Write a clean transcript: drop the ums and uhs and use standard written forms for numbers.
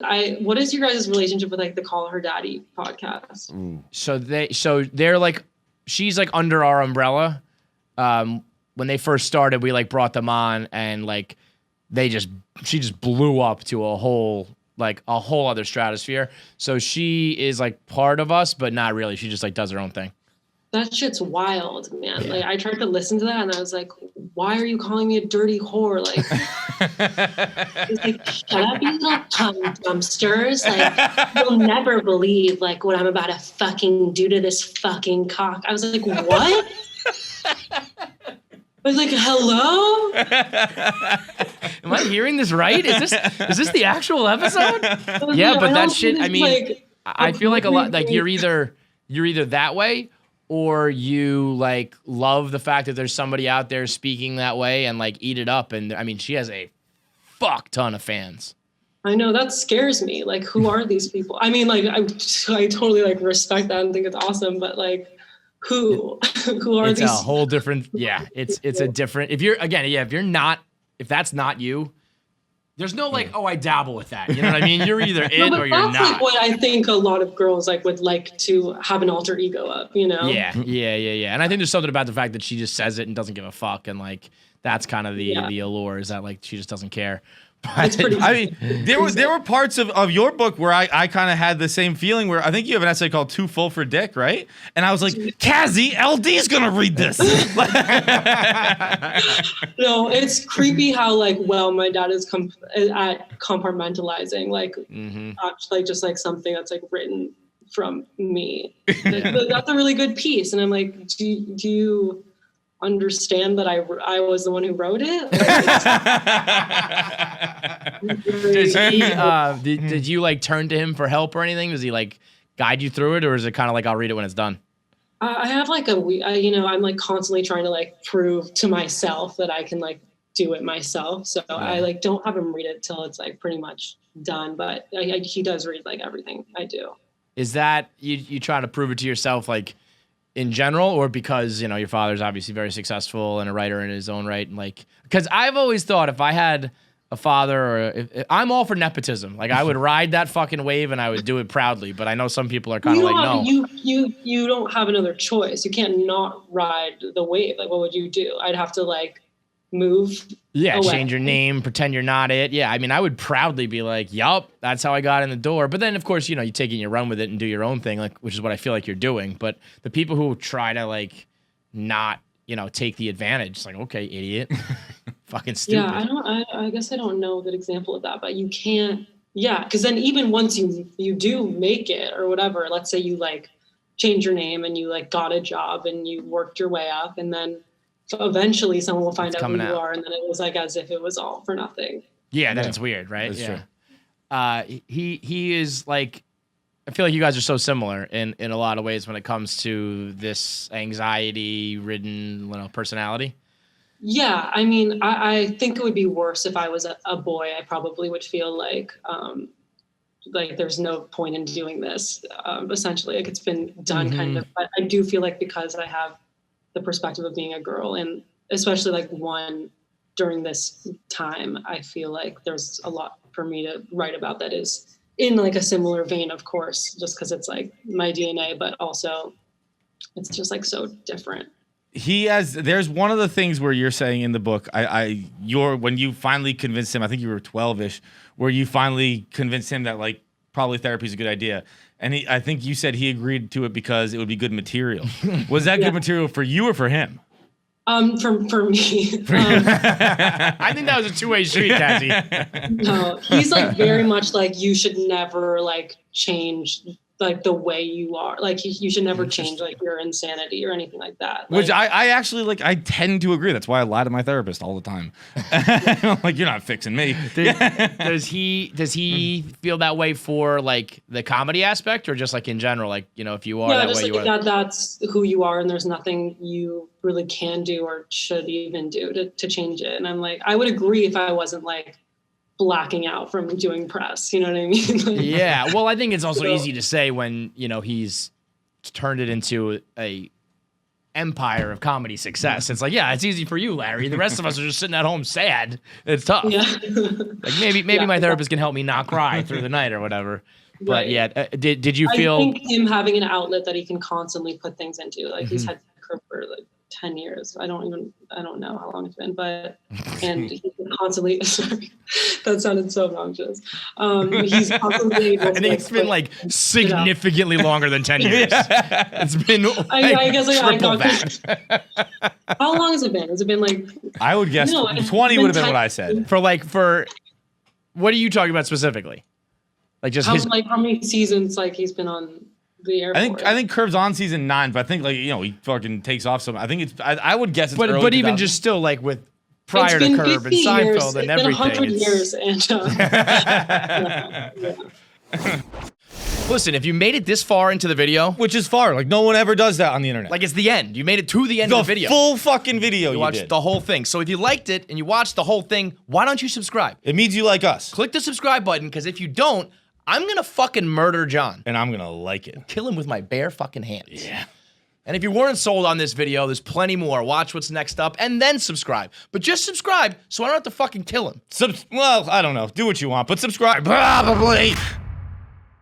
What is your guys' relationship with like the Call Her Daddy podcast? So they're like, she's like under our umbrella. When they first started, we like brought them on, and like she just blew up to a whole other stratosphere. So she is like part of us, but not really. She just like does her own thing. That shit's wild, man. Yeah. Like I tried to listen to that and I was like, why are you calling me a dirty whore? Like, it's like, shut up, you little dumpsters. Like, you'll never believe like what I'm about to fucking do to this fucking cock. I was like, what? I was like, hello? Am I hearing this right? Is this the actual episode? Yeah, but that shit, I mean, like, I feel like a lot, like you're either that way, or you like love the fact that there's somebody out there speaking that way and like eat it up. And I mean, she has a fuck ton of fans. I know, that scares me. Like, who are these people? I mean, like, I totally like respect that and think it's awesome, but like, who are these? It's a whole different, yeah, it's a different, if that's not you, there's no like, oh, I dabble with that. You know what I mean? You're either in or you're not. That's like what I think a lot of girls like would like to have an alter ego of, you know? Yeah. And I think there's something about the fact that she just says it and doesn't give a fuck. And like, that's kind of the allure, is that like, she just doesn't care. But, I mean, there were parts of your book where I kind of had the same feeling, where I think you have an essay called Too Full for Dick, right? And I was like, Cazzie, LD's gonna read this. No, it's creepy how like well my dad is at compartmentalizing, like actually just like something that's like written from me. Like, that's a really good piece, and I'm like, do you understand that I was the one who wrote it? Did you like turn to him for help or anything? Does he like guide you through it, or is it kind of like, I'll read it when it's done? I have like I'm like constantly trying to like prove to myself that I can like do it myself. So I like don't have him read it till it's like pretty much done. But he does read like everything I do. Is that you try to prove it to yourself, like in general, or because, you know, your father's obviously very successful and a writer in his own right? And like, because I've always thought if I had a father, or if I'm all for nepotism, like I would ride that fucking wave and I would do it proudly. But I know some people are kind of like, no. You don't have another choice. You can't not ride the wave. Like, what would you do? I'd have to like move. Yeah, away. Change your name, pretend you're not it. Yeah, I mean, I would proudly be like, yup, that's how I got in the door. But then, of course, you know, you take it and you run with it and do your own thing, like, which is what I feel like you're doing. But the people who try to like not, you know, take the advantage, it's like, okay, idiot. Fucking stupid. Yeah, I guess I don't know a good example of that, but you can't. Yeah, because then even once you do make it or whatever, let's say you like change your name and you like got a job and you worked your way up, and then eventually someone will find out who you are, and then it was like as if it was all for nothing. Yeah, that's weird, right? That's true. He is like, I feel like you guys are so similar in a lot of ways when it comes to this anxiety-ridden, you know, personality. Yeah, I mean, I think it would be worse if I was a boy. I probably would feel like there's no point in doing this. Essentially, like it's been done kind of. But I do feel like because I have the perspective of being a girl, and especially like one during this time, I feel like there's a lot for me to write about that is in like a similar vein, of course, just because it's like my DNA, but also it's just like so different. There's one of the things where you're saying in the book, when you finally convinced him, I think you were 12-ish, where you finally convinced him that like probably therapy is a good idea. And I think you said he agreed to it because it would be good material. Was that good material for you or for him? For me. I think that was a two-way street, Cazzie. No, he's like very much like, you should never like change like the way you are. Like you should never change like your insanity or anything like that. Which I actually like, I tend to agree. That's why I lie to my therapist all the time. I'm like, you're not fixing me. Does he feel that way for like the comedy aspect, or just like in general? Like, you know, if you are that way, you are. That's who you are, and there's nothing you really can do or should even do to change it. And I'm like, I would agree if I wasn't like blacking out from doing press, you know what I mean? Like, yeah, well, I think it's also easy to say when, you know, he's turned it into empire of comedy success. It's like, yeah, it's easy for you, Larry. The rest of us are just sitting at home sad. It's tough. Yeah. Like maybe my therapist can help me not cry through the night or whatever. But right. yeah, did you feel? I think him having an outlet that he can constantly put things into, like he's had for like 10 years. I don't know how long it's been, but and he's constantly. Sorry, that sounded so obnoxious. He's constantly able to, I think it's been like significantly longer than 10 years. It's been I guess like triple that. How long has it been? Has it been like? I would guess 20 would have been what I said. For what are you talking about specifically? Like just how many seasons like he's been on the airport? I think Curb's on season 9, but I think he fucking takes off some. I think it's I would guess it's early but even just still like with prior to Curb and Seinfeld and everything. It's been 100 years and Listen, if you made it this far into the video, which is far, like no one ever does that on the internet. Like it's the end. You made it to the end of the video. Full fucking video. You watched the whole thing. So if you liked it and you watched the whole thing, why don't you subscribe? It means you like us. Click the subscribe button, because if you don't, I'm gonna fucking murder John. And I'm gonna like it. Kill him with my bare fucking hands. Yeah. And if you weren't sold on this video, there's plenty more. Watch what's next up and then subscribe. But just subscribe so I don't have to fucking kill him. Well, I don't know. Do what you want, but subscribe. Probably.